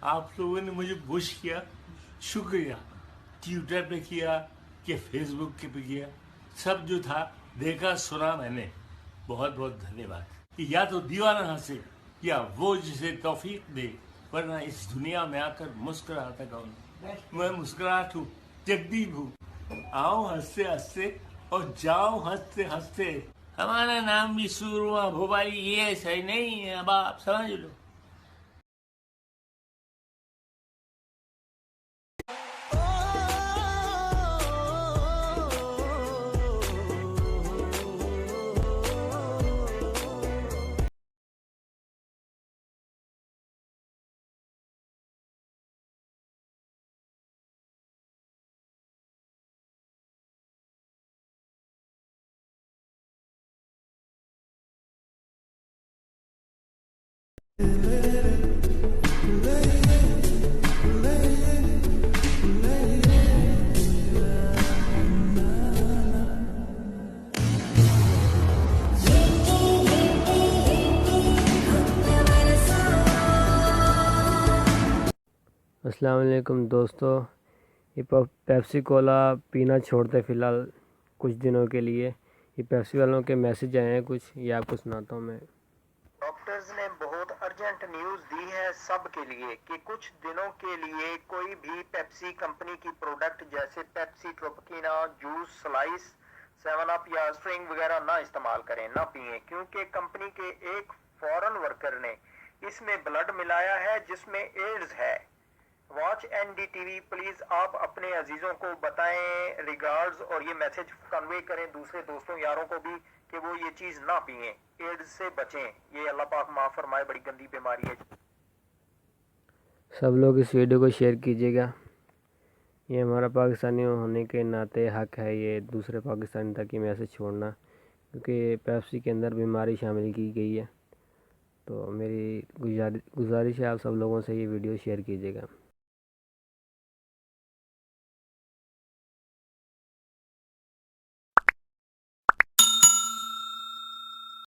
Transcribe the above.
आप लोगों ने मुझे पुश किया, शुक्रिया। ट्विटर पे किया कि फेसबुक पे किया, सब जो था देखा सुना मैंने, बहुत बहुत धन्यवाद। या तो दीवाना हंसे या वो जिसे तौफीक दे, वरना इस दुनिया में आकर मुस्कुराता कौन। मैं मुस्कुराहट हूँ, जगदीप हूँ। आओ हंसते हंसते और जाओ हंसते हंसते। हमारा नाम भी सूरमा भोपाली ये सही नहीं है, अब आप समझ लो। अस्सलाम वालेकुम दोस्तों, ये पेप्सी कोला पीना छोड़ते फ़िलहाल कुछ दिनों के लिए। ये पेप्सी वालों के मैसेज आए हैं कुछ, ये आपको सुनाता हूँ मैं। डॉक्टर्स ने बहुत अर्जेंट न्यूज़ दी है सब के लिए कि कुछ दिनों के लिए कोई भी पेप्सी कंपनी की प्रोडक्ट जैसे पेप्सी ट्रोपिकीना, जूस, स्लाइस, 7 अप या स्ट्रिंग वगैरह ना इस्तेमाल करें, ना पिए, क्योंकि कंपनी के एक फॉरेन वर्कर ने इसमें ब्लड मिलाया है जिसमें एड्स है। वॉच एनडीटीवी, प्लीज आप अपने अजीजों को बताएं रिगार्ड्स और ये मैसेज कन्वे करें दूसरे दोस्तों यारों को भी कि वो ये चीज ना पिए, एड्स से बचें। ये अल्लाह पाक माफ फरमाए, बड़ी गंदी बीमारी है। सब लोग इस वीडियो को शेयर कीजिएगा। ये हमारा पाकिस्तानी होने के नाते हक है ये दूसरे पाकिस्तानी तक ये मैसेज छोड़ना, क्योंकि पेप्सी के अंदर बीमारी शामिल की गई है। तो मेरी गुजारिश है आप सब लोगों से ये वीडियो शेयर कीजिएगा।